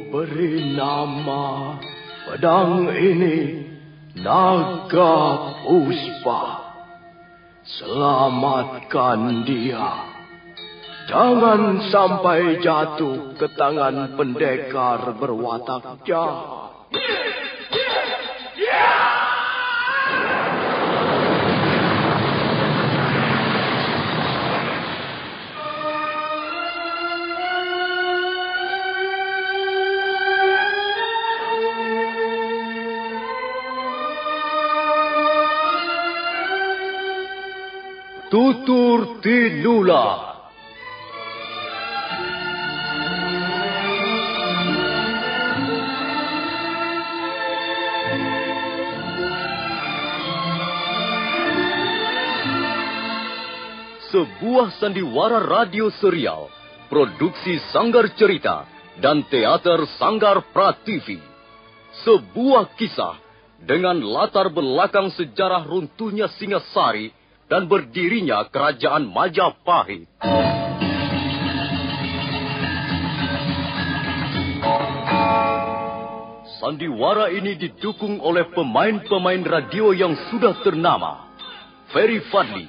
beri nama pedang ini Naga Puspa. Selamatkan dia. Jangan sampai jatuh ke tangan pendekar berwatak jahat. Tutur Tinula. Sebuah sandiwara radio serial, produksi Sanggar Cerita dan Teater Sanggar Prativi. Sebuah kisah dengan latar belakang sejarah runtuhnya Singasari dan berdirinya Kerajaan Majapahit. Sandiwara ini didukung oleh pemain-pemain radio yang sudah ternama. Ferry Fadli,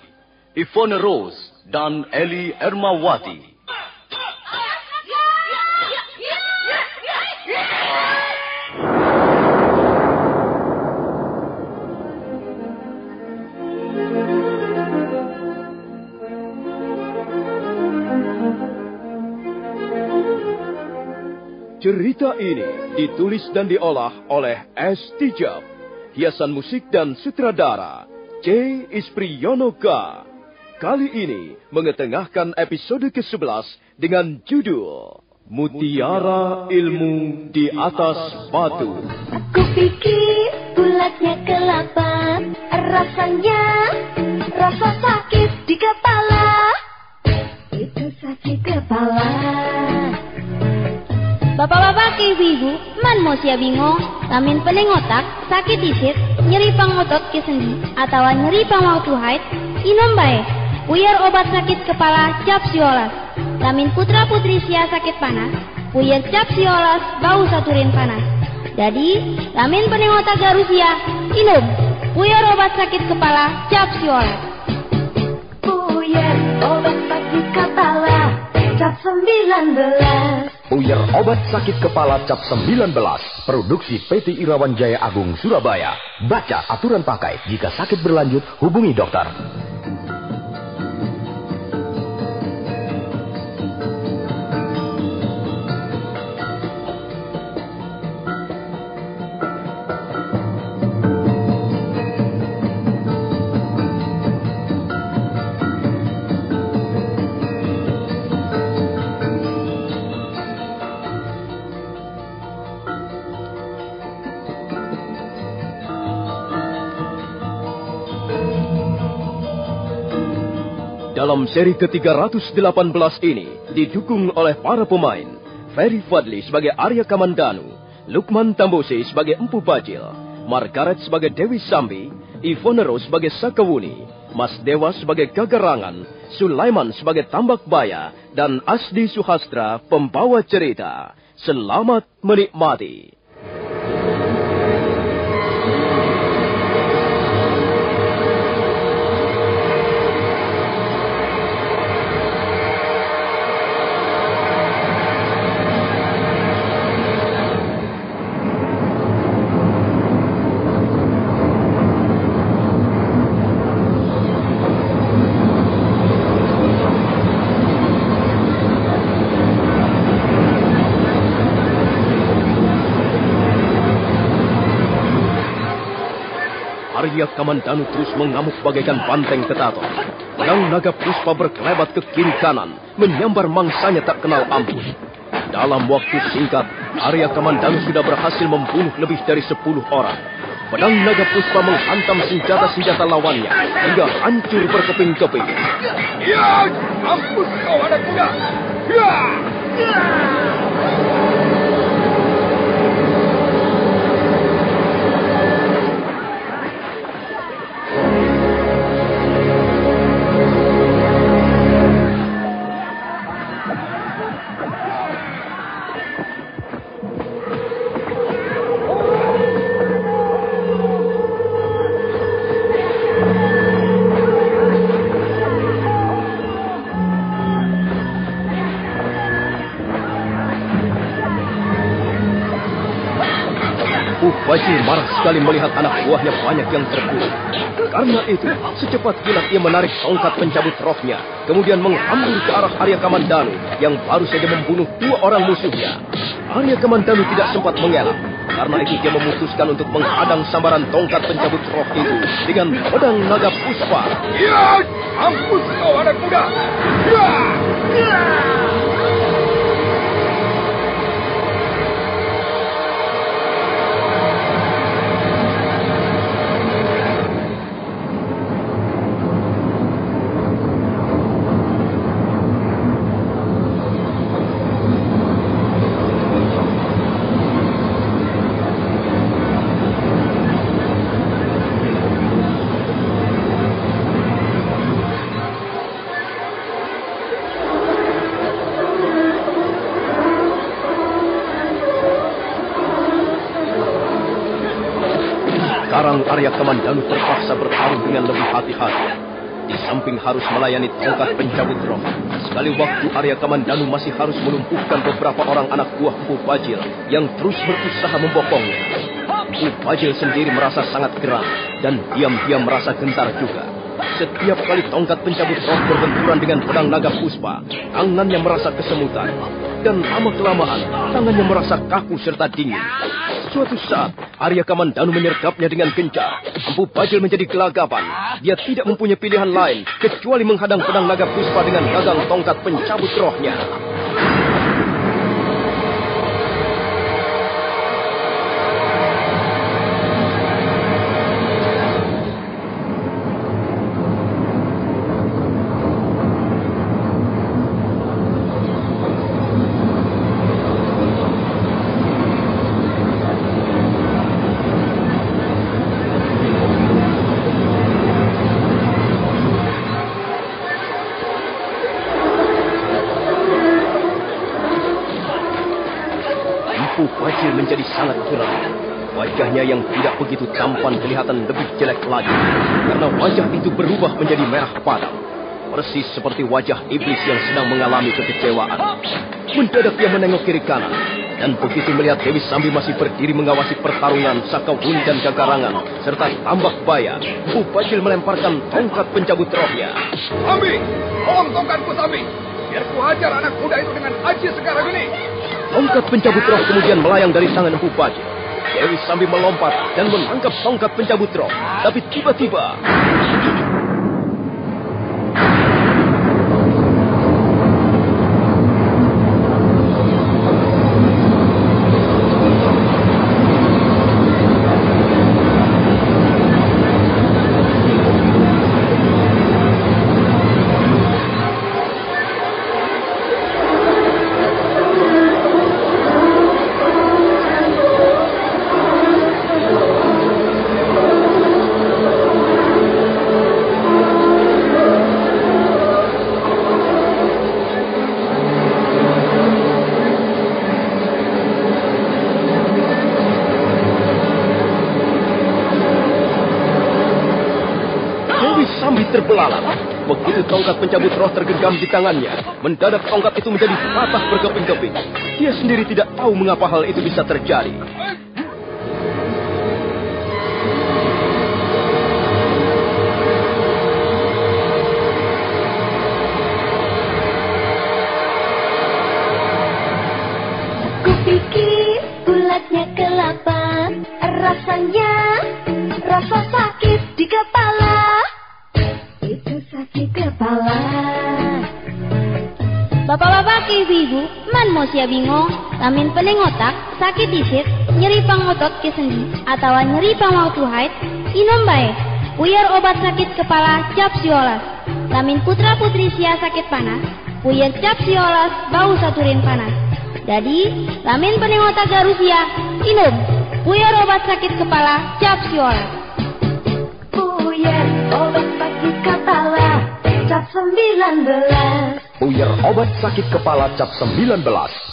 Ivone Rose, dan Eli Ermawati. Cerita ini ditulis dan diolah oleh S. Tijab. Hiasan musik dan sutradara C. Ispriyonoka. Kali ini mengetengahkan episode ke-11 dengan judul Mutiara Ilmu di Atas Batu. Aku pikir bulatnya kelapa, rasanya rasa sakit di kepala. Itu sakit kepala. Bapak-bapak ke ibu-ibu, man mau sia bingung, lamin pening otak, sakit isit, nyeri pang otot ke sendi, atau nyeri pang waktu haid, inom bae. Puyer obat sakit kepala cap siolas. Lamin putra putri sia sakit panas, puyer cap siolas bau saturin panas. Jadi, lamin pening otak garusia, inom. Puyer obat sakit kepala cap siolas. Puyer obat sakit kepala cap 19. Puyer obat sakit kepala cap 19. Produksi PT Irawan Jaya Agung Surabaya. Baca aturan pakai. Jika sakit berlanjut, hubungi dokter. Dalam seri ke-318 ini didukung oleh para pemain Ferry Fadli sebagai Arya Kamandanu, Lukman Tambosi sebagai Empu Bajil, Margaret sebagai Dewi Sambi, Ivone Rose sebagai Sakawuni, Mas Dewa sebagai Gagarangan, Sulaiman sebagai Tambak Baya, dan Asdi Suhastra pembawa cerita. Selamat menikmati. Arya Kamandanu terus mengamuk bagaikan banteng ketaton. Pedang naga puspa berkelebat ke kiri kanan, menyambar mangsanya tak kenal ampun. Dalam waktu singkat, Arya Kamandanu sudah berhasil membunuh lebih dari 10 orang. Pedang naga puspa menghantam senjata-senjata lawannya hingga hancur berkeping-keping. Ya, ampun kau anak muda. Ya. Empu Bajil marah sekali melihat anak buahnya banyak yang terbunuh. Karena itu, secepat kilat ia menarik tongkat pencabut rohnya, kemudian menghambur ke arah Arya Kamandanu yang baru saja membunuh 2 orang musuhnya. Arya Kamandanu tidak sempat mengelak. Karena itu dia memutuskan untuk menghadang sambaran tongkat pencabut roh itu dengan pedang naga puspa. Ya, mampus kau anak muda. Ya. Sekarang Arya Kamandanu terpaksa bertarung dengan lebih hati-hati. Di samping harus melayani tongkat pencabut roh, sekali waktu Arya Kamandanu masih harus melumpuhkan beberapa orang anak buah Empu Bajil yang terus berusaha membokongnya. Empu Bajil sendiri merasa sangat geram dan diam-diam merasa gentar juga. Setiap kali tongkat pencabut roh berbenturan dengan pedang naga puspa, tangannya merasa kesemutan. Dan lama-kelamaan, tangannya merasa kaku serta dingin. Suatu saat, Arya Kamandanu menyergapnya dengan gencar. Empu Bajil menjadi gelagapan. Dia tidak mempunyai pilihan lain, kecuali menghadang pedang naga puspa dengan gagang tongkat pencabut rohnya. Empu Bajil menjadi sangat geram. Wajahnya yang tidak begitu tampan kelihatan lebih jelek lagi. Karena wajah itu berubah menjadi merah padam. Persis seperti wajah iblis yang sedang mengalami kekecewaan. Mendadak dia menengok kiri kanan. Dan begitu melihat Dewi Sambi masih berdiri mengawasi pertarungan Sakawuni dan Gagarangan serta Tambak Baya, Empu Bajil melemparkan tongkat pencabut rohnya. Sambi, tolong tongkatku Sambi. Biar ku hajar anak muda itu dengan aji sekarang ini. Tongkat pencabut roh kemudian melayang dari tangan Empu Bajil. Dewi Sambi melompat dan menangkap tongkat pencabut roh. Tapi tiba-tiba... Sambi terbelalak. Begitu tongkat pencabut roh tergenggam di tangannya, mendadak tongkat itu menjadi patah berkeping-keping. Dia sendiri tidak tahu mengapa hal itu bisa terjadi. Kupikir bulatnya kelapa, rasanya rasa sakit di kepala. Itu sakit kepala. Bapak-bapak, ibu-ibu, man mau sia bingung, lamin pening otak, sakit disit, nyeri pangotot ke sendi, atau nyeri pangwau haid, inom bae, puyar obat sakit kepala cap siolas. Lamin putra-putri sia sakit panas, puyar cap siolas bau saturin panas. Jadi, lamin pening otak garusia, inom, puyar obat sakit kepala cap siolas. Puyar obat sakit kepala cap 19. Puyar obat sakit kepala cap 19.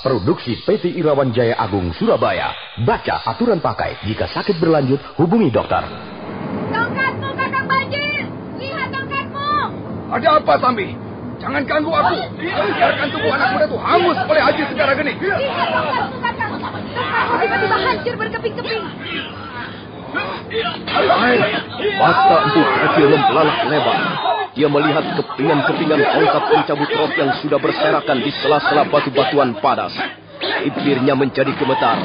Produksi PT Irawan Jaya Agung Surabaya. Baca aturan pakai. Jika sakit berlanjut, hubungi dokter. Tongkatmu, Kakang Bajil! Lihat tongkatmu! Ada apa Sambi? Jangan ganggu aku. Biarkan tubuh anak muda itu hangus oleh aji segara geni. Lihat tongkatmu, Kakang! Tongkatmu tiba-tiba hancur berkeping-keping. Mata Empu Bajil membelalak lebar. Dia melihat kepingan-kepingan tongkat pencabut roh yang sudah berserakan di sela-sela batu-batuan padas. Bibirnya menjadi gemetar,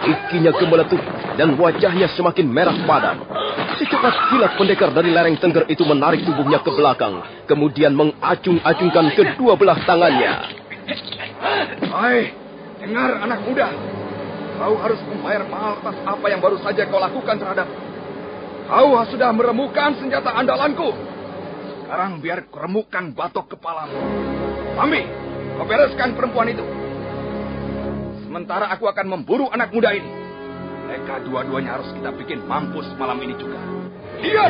giginya gemeletup, dan wajahnya semakin merah padam. Secepat kilat pendekar dari lereng Tengger itu menarik tubuhnya ke belakang, kemudian mengacung-acungkan kedua belah tangannya. Hai, dengar anak muda. Kau harus membayar mahal atas apa yang baru saja kau lakukan terhadap. Kau sudah meremukan senjata andalanku. Sekarang biar kuremukkan batok kepalamu. Sambi, kau bereskan perempuan itu. Sementara aku akan memburu anak muda ini. Mereka dua-duanya harus kita bikin mampus malam ini juga. Iya.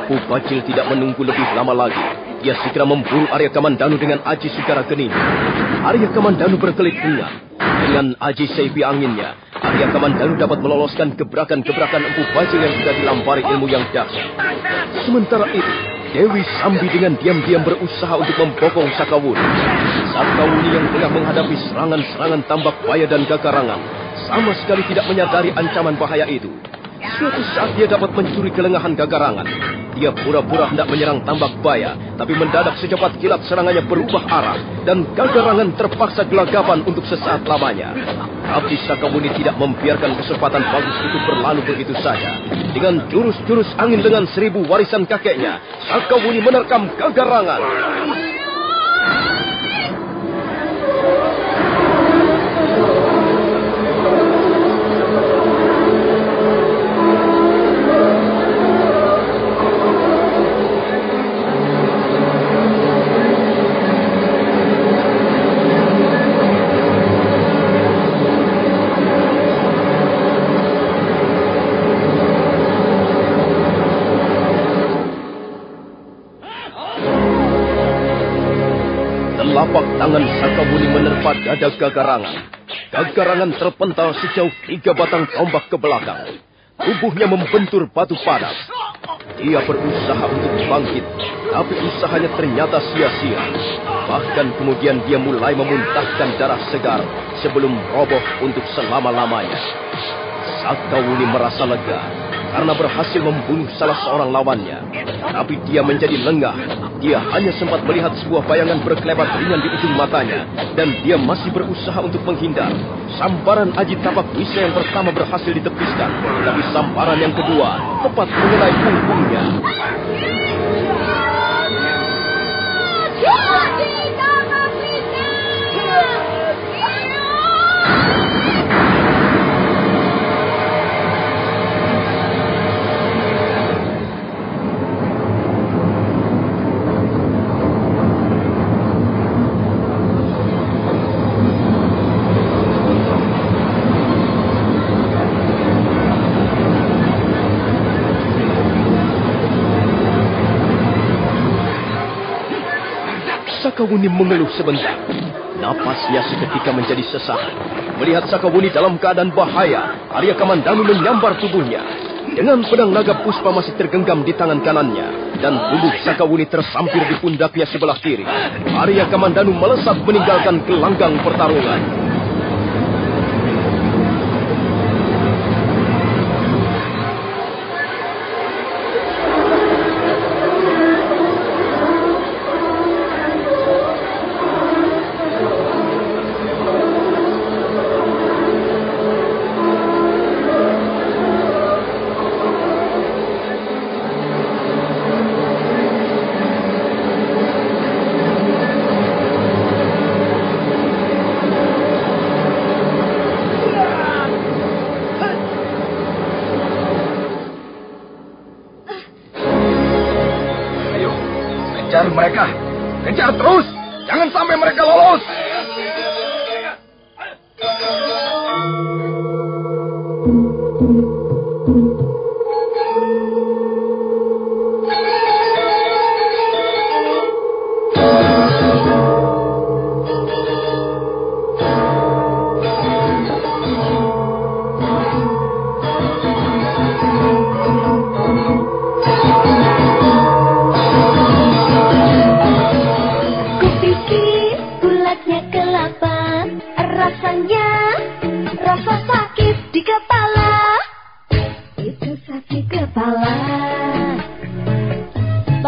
Empu Bajil tidak menunggu lebih lama lagi. Dia segera memburu Arya Kamandanu dengan Aji Sugara Geni. Arya Kamandanu berkelit bunga. Dengan Aji Seipi Anginnya, Arya Kamandanu dapat meloloskan gebrakan-gebrakan Empu Bajil yang sudah dilampari ilmu yang dahsyat. Sementara itu, Dewi Sambi dengan diam-diam berusaha untuk membokong Sakawuni. Sakawuni yang tengah menghadapi serangan-serangan Tambak Baya dan Gagarangan sama sekali tidak menyadari ancaman bahaya itu. Suatu saat dia dapat mencuri kelengahan Gagarangan. Dia pura-pura hendak menyerang Tambak Baya, tapi mendadak secepat kilat serangannya berubah arah, dan Gagarangan terpaksa gelagapan untuk sesaat lamanya. Tapi Sakawuni tidak membiarkan kesempatan bagus itu berlalu begitu saja. Dengan jurus-jurus angin dengan 1000 warisan kakeknya, Sakawuni menerkam Gagarangan. Telapak tangan Sakawuni menerpa dada Gagarangan. Gagarangan terpental sejauh 3 batang tombak ke belakang. Tubuhnya membentur batu padas. Dia berusaha untuk bangkit, tapi usahanya ternyata sia-sia. Bahkan kemudian dia mulai memuntahkan darah segar sebelum roboh untuk selama-lamanya. Sakawuni merasa lega karena berhasil membunuh salah seorang lawannya. Tapi dia menjadi lengah. Dia hanya sempat melihat sebuah bayangan berkelebat ringan di ujung matanya. Dan dia masih berusaha untuk menghindar. Sambaran Aji Tapak Wisa yang pertama berhasil ditepiskan. Tapi sambaran yang kedua tepat mengenai punggungnya. Sakawuni mengeluh sebentar. Napasnya seketika menjadi sesak. Melihat Sakawuni dalam keadaan bahaya, Arya Kamandanu menyambar tubuhnya. Dengan pedang naga puspa masih tergenggam di tangan kanannya, dan tubuh Sakawuni tersampir di pundaknya sebelah kiri. Arya Kamandanu melesat meninggalkan gelanggang pertarungan.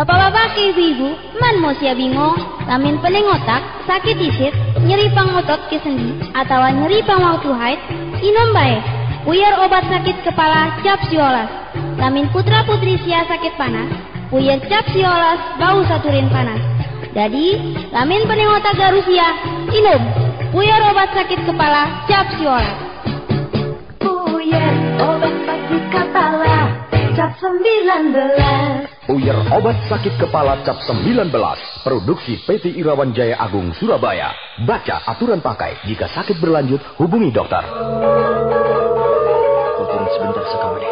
Bapak-bapak ke ibu-ibu, man mau sia bingung, lamin pening otak, sakit isit, nyeri pangotot ke sendi, atau nyeri pangwaktu haid, inom bae. Puyer obat sakit kepala cap siolas. Lamin putra putri sia sakit panas, puyer cap siolas bau saturin panas. Jadi, lamin pening otak garusia, inom. Puyer obat sakit kepala cap siolas. Puyer obat sakit kepala cap 19. Puyer obat sakit kepala cap 19. Produksi PT Irawan Jaya Agung Surabaya. Baca aturan pakai. Jika sakit berlanjut, hubungi dokter. Kau turun sebentar, Sakawuni.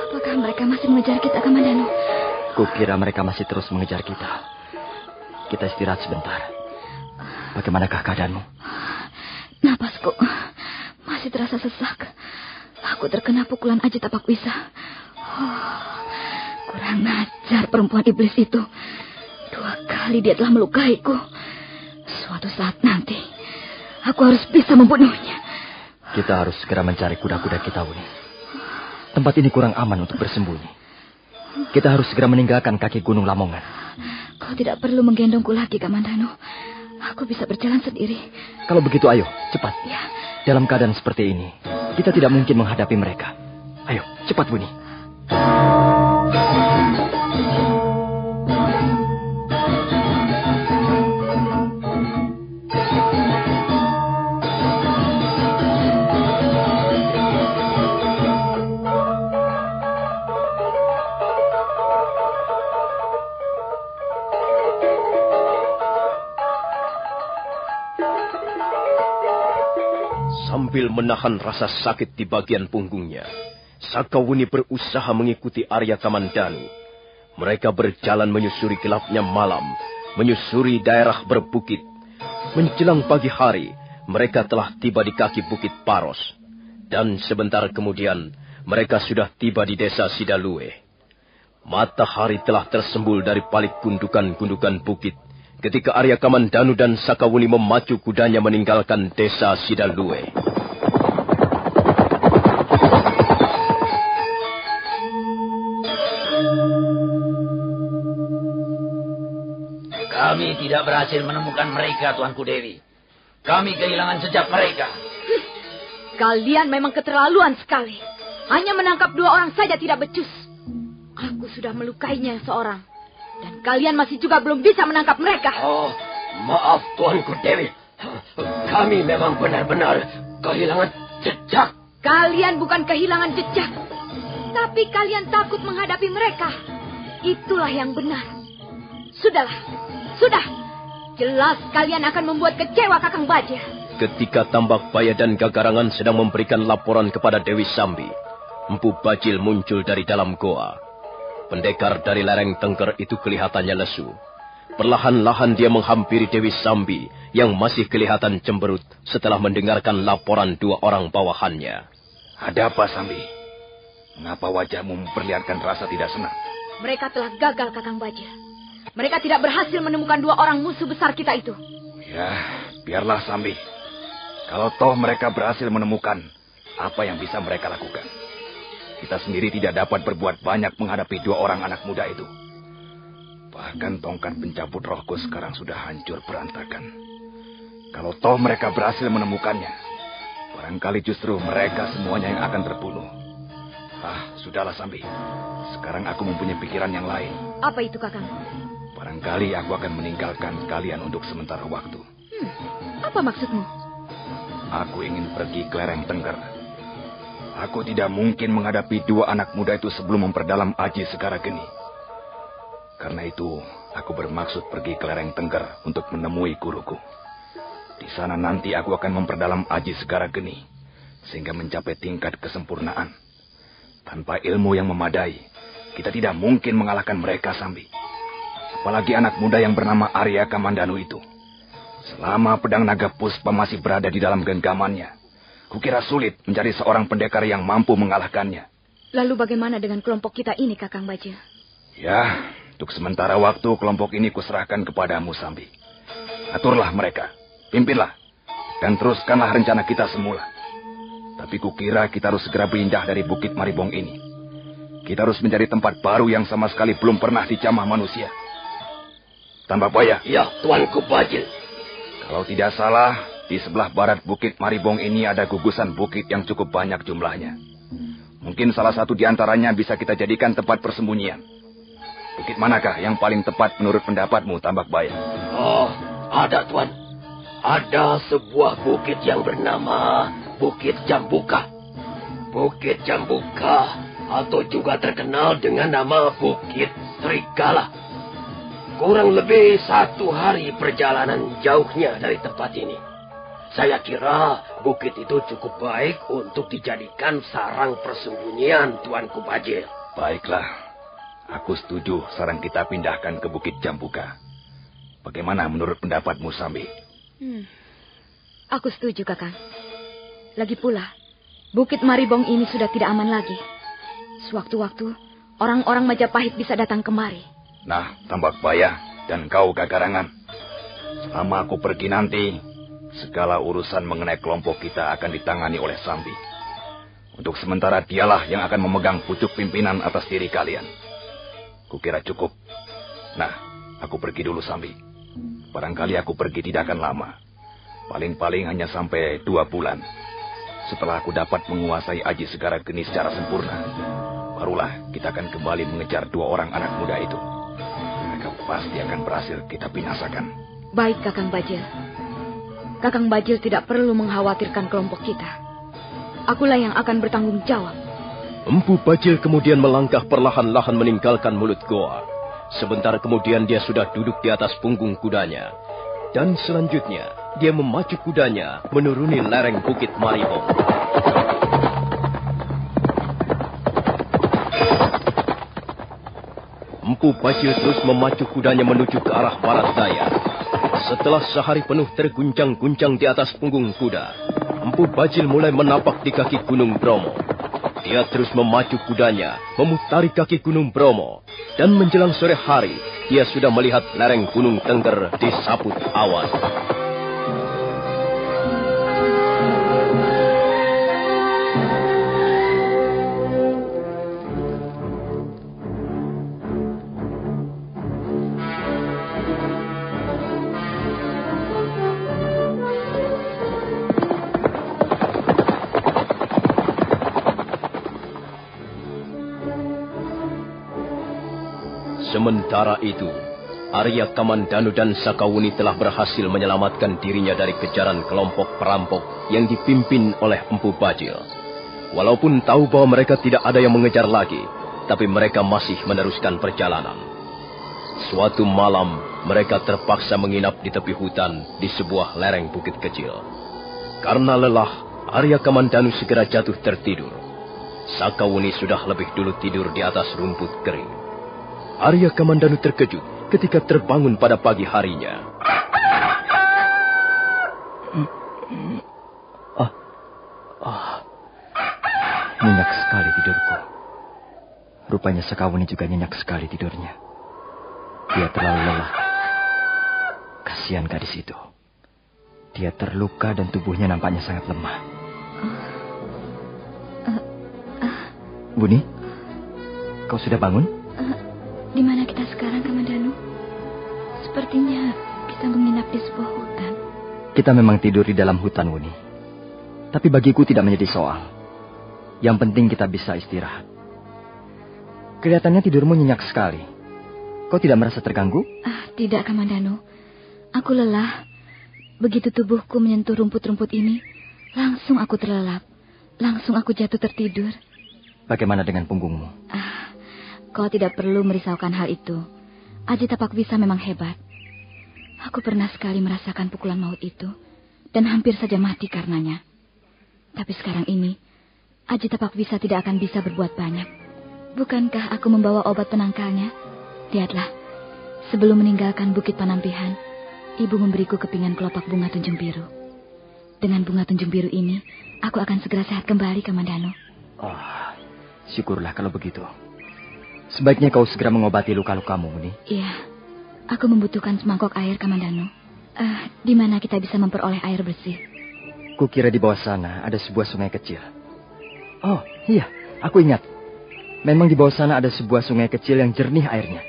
Apakah mereka masih mengejar kita, Kamandanu? Kukira mereka masih terus mengejar kita. Kita istirahat sebentar. Bagaimanakah keadaanmu? Napasku masih terasa sesak. Aku terkena pukulan Aji Tapak Wisa. Kurang ajar perempuan iblis itu. 2 kali dia telah melukaiku. Suatu saat nanti, aku harus bisa membunuhnya. Kita harus segera mencari kuda-kuda kita, Wuni. Tempat ini kurang aman untuk bersembunyi. Kita harus segera meninggalkan kaki Gunung Lamongan. Kau tidak perlu menggendongku lagi, Kamandanu. Aku bisa berjalan sendiri. Kalau begitu, ayo, cepat. Ya. Dalam keadaan seperti ini, kita tidak mungkin menghadapi mereka. Ayo, cepat, Wuni. Sambil menahan rasa sakit di bagian punggungnya, Sakawuni berusaha mengikuti Arya Kamandanu. Mereka berjalan menyusuri gelapnya malam, menyusuri daerah berbukit. Menjelang pagi hari, mereka telah tiba di kaki Bukit Paros. Dan sebentar kemudian, mereka sudah tiba di desa Sidalue. Matahari telah tersembul dari balik gundukan-gundukan bukit, ketika Arya Kamandanu dan Sakawuni memacu kudanya meninggalkan desa Sidalue. Kami tidak berhasil menemukan mereka, Tuanku Dewi. Kami kehilangan jejak mereka. Kalian memang keterlaluan sekali. Hanya menangkap 2 orang saja tidak becus. Aku sudah melukainya seorang. Dan kalian masih juga belum bisa menangkap mereka. Oh, maaf Tuanku Dewi. Kami memang benar-benar kehilangan jejak. Kalian bukan kehilangan jejak. Tapi kalian takut menghadapi mereka. Itulah yang benar. Sudahlah. Sudah. Jelas kalian akan membuat kecewa Kakang Bajil. Ketika Tambak Baya dan Gagarangan sedang memberikan laporan kepada Dewi Sambi, Empu Bajil muncul dari dalam goa. Pendekar dari lereng Tengger itu kelihatannya lesu. Perlahan-lahan dia menghampiri Dewi Sambi yang masih kelihatan cemberut setelah mendengarkan laporan 2 orang bawahannya. Ada apa, Sambi? Mengapa wajahmu memperlihatkan rasa tidak senang? Mereka telah gagal Kakang Bajil. Mereka tidak berhasil menemukan 2 orang musuh besar kita itu. Ya, biarlah Sambi. Kalau toh mereka berhasil menemukan, apa yang bisa mereka lakukan? Kita sendiri tidak dapat berbuat banyak menghadapi 2 orang anak muda itu. Bahkan tongkat pencabut rohku sekarang sudah hancur berantakan. Kalau toh mereka berhasil menemukannya, barangkali justru mereka semuanya yang akan terbunuh. Sudahlah Sambi. Sekarang aku mempunyai pikiran yang lain. Apa itu, Kakang? Barangkali aku akan meninggalkan kalian untuk sementara waktu. Apa maksudmu? Aku ingin pergi ke lereng Tengger. Aku tidak mungkin menghadapi 2 anak muda itu sebelum memperdalam Aji Sekarageni. Karena itu, aku bermaksud pergi ke lereng Tengger untuk menemui guruku. Di sana nanti aku akan memperdalam Aji Sekarageni. sehingga mencapai tingkat kesempurnaan. Tanpa ilmu yang memadai, kita tidak mungkin mengalahkan mereka, Sambi. Apalagi anak muda yang bernama Arya Kamandanu itu. Selama pedang naga puspa masih berada di dalam genggamannya, kukira sulit mencari seorang pendekar yang mampu mengalahkannya. Lalu bagaimana dengan kelompok kita ini, Kakang Bajil? Ya, untuk sementara waktu kelompok ini kuserahkan kepadamu, Sambi. Aturlah mereka, pimpinlah, dan teruskanlah rencana kita semula. Tapi kukira kita harus segera pindah dari Bukit Maribong ini. Kita harus mencari tempat baru yang sama sekali belum pernah dijamah manusia. Tambah Baya. Ya, Tuanku Bajil. Kalau tidak salah, di sebelah barat Bukit Maribong ini ada gugusan bukit yang cukup banyak jumlahnya. Mungkin salah satu di antaranya bisa kita jadikan tempat persembunyian. Bukit manakah yang paling tepat menurut pendapatmu, Tambak Baya? Oh, ada, Tuan. Ada sebuah bukit yang bernama Bukit Jambuka. Bukit Jambuka, atau juga terkenal dengan nama Bukit Serigala. Kurang lebih 1 hari perjalanan jauhnya dari tempat ini. Saya kira bukit itu cukup baik untuk dijadikan sarang persembunyian, Tuanku Bajil. Baiklah, aku setuju sarang kita pindahkan ke Bukit Jambuka. Bagaimana menurut pendapatmu, Sambi? Aku setuju, Kakang. Lagi pula, Bukit Maribong ini sudah tidak aman lagi. Sewaktu-waktu, orang-orang Majapahit bisa datang kemari. Nah, Tambak Baya dan kau Gagarangan, selama aku pergi nanti, segala urusan mengenai kelompok kita akan ditangani oleh Sambi. Untuk sementara dialah yang akan memegang pucuk pimpinan atas diri kalian. Kukira cukup. Nah, aku pergi dulu, Sambi. Barangkali aku pergi tidak akan lama. Paling-paling hanya sampai 2 bulan. Setelah aku dapat menguasai Aji Segara Geni secara sempurna, barulah kita akan kembali mengejar 2 orang anak muda itu. Mereka pasti akan berhasil kita binasakan. Baik, Kakang Bajil. Kakang Bajil tidak perlu mengkhawatirkan kelompok kita. Akulah yang akan bertanggung jawab. Empu Bajil kemudian melangkah perlahan-lahan meninggalkan mulut goa. Sebentar kemudian dia sudah duduk di atas punggung kudanya. Dan selanjutnya, dia memacu kudanya menuruni lereng Bukit Maribong. Empu Bajil terus memacu kudanya menuju ke arah barat daya. Setelah sehari penuh terguncang-guncang di atas punggung kuda, Empu Bajil mulai menapak di kaki Gunung Bromo. Dia terus memacu kudanya, memutari kaki Gunung Bromo. Dan menjelang sore hari, dia sudah melihat lereng Gunung Tengger disaput awan. Sementara itu, Arya Kamandanu dan Sakawuni telah berhasil menyelamatkan dirinya dari kejaran kelompok perampok yang dipimpin oleh Empu Bajil. Walaupun tahu bahwa mereka tidak ada yang mengejar lagi, tapi mereka masih meneruskan perjalanan. Suatu malam, mereka terpaksa menginap di tepi hutan di sebuah lereng bukit kecil. Karena lelah, Arya Kamandanu segera jatuh tertidur. Sakawuni sudah lebih dulu tidur di atas rumput kering. Arya Kamandanu terkejut ketika terbangun pada pagi harinya. Nyenyak sekali tidurku. Rupanya Sakawuni juga nyenyak sekali tidurnya. Dia terlalu lelah. Kasihan gadis itu. Dia terluka dan tubuhnya nampaknya sangat lemah. Buni, kau sudah bangun? Di mana kita sekarang, Kamandanu? Sepertinya kita menginap di sebuah hutan. Kita memang tidur di dalam hutan, Wuni. Tapi bagiku tidak menjadi soal. Yang penting kita bisa istirahat. Kelihatannya tidurmu nyenyak sekali. Kau tidak merasa terganggu? Tidak, Kamandanu. Aku lelah. Begitu tubuhku menyentuh rumput-rumput ini, langsung aku terlelap. Langsung aku jatuh tertidur. Bagaimana dengan punggungmu? Kau tidak perlu merisaukan hal itu. Aji Tapak Bisa memang hebat. Aku pernah sekali merasakan pukulan maut itu, dan hampir saja mati karenanya. Tapi sekarang ini, Aji Tapak Bisa tidak akan bisa berbuat banyak. Bukankah aku membawa obat penangkalnya? Lihatlah, sebelum meninggalkan Bukit Panampihan, Ibu memberiku kepingan kelopak bunga tunjung biru. Dengan bunga tunjung biru ini, aku akan segera sehat kembali, Kamandano. Oh, syukurlah kalau begitu. Sebaiknya kau segera mengobati luka-lukamu, Muni. Iya, aku membutuhkan semangkok air, Kamandano. Di mana kita bisa memperoleh air bersih? Kukira di bawah sana ada sebuah sungai kecil. Oh, iya, aku ingat. Memang di bawah sana ada sebuah sungai kecil yang jernih airnya.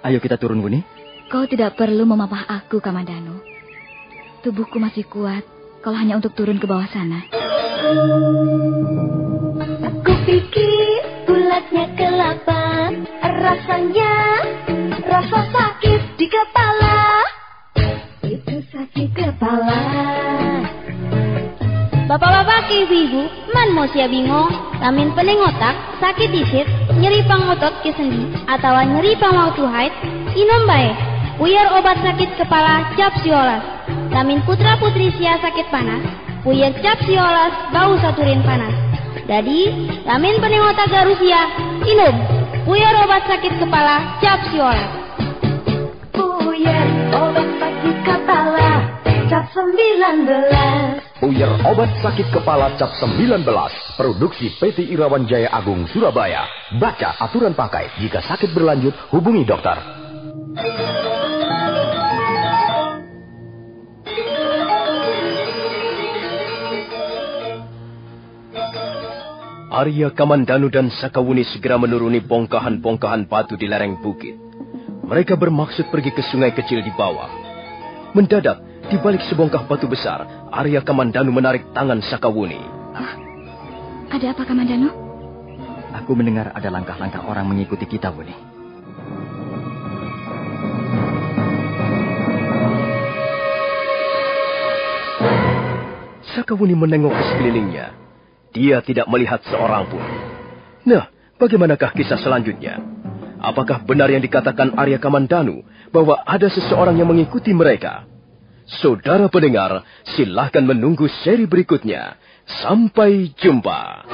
Ayo kita turun, Muni. Kau tidak perlu memapah aku, Kamandano. Tubuhku masih kuat kalau hanya untuk turun ke bawah sana. Aku pikir bulatnya kelapa, rasanya rasa sakit di kepala. Itu sakit kepala. Bapak-bapak ke ibu-ibu, man mau sia bingung, lamin pening otak, sakit disit, nyeri pangotot ke sendi, atau nyeri pangwautu haid, inom bae. Puyer obat sakit kepala cap siolas. Lamin putra putri sia sakit panas, puyer cap siolas bau saturin panas. Jadi, lamin pening otak garusia, inom. Puyer obat sakit kepala cap siolas. Puyer obat sakit kepala cap 19. Puyer obat sakit kepala cap 19. Produksi PT Irawan Jaya Agung Surabaya. Baca aturan pakai. Jika sakit berlanjut, hubungi dokter. Arya Kamandanu dan Sakawuni segera menuruni bongkahan-bongkahan batu di lereng bukit. Mereka bermaksud pergi ke sungai kecil di bawah. Mendadak, di balik sebongkah batu besar, Arya Kamandanu menarik tangan Sakawuni. Ada apa, Kamandanu? Aku mendengar ada langkah-langkah orang mengikuti kita, Wuni. Sakawuni menengok ke sekelilingnya. Dia tidak melihat seorang pun. Nah, bagaimanakah kisah selanjutnya? Apakah benar yang dikatakan Arya Kamandanu bahwa ada seseorang yang mengikuti mereka? Saudara pendengar, silahkan menunggu seri berikutnya. Sampai jumpa.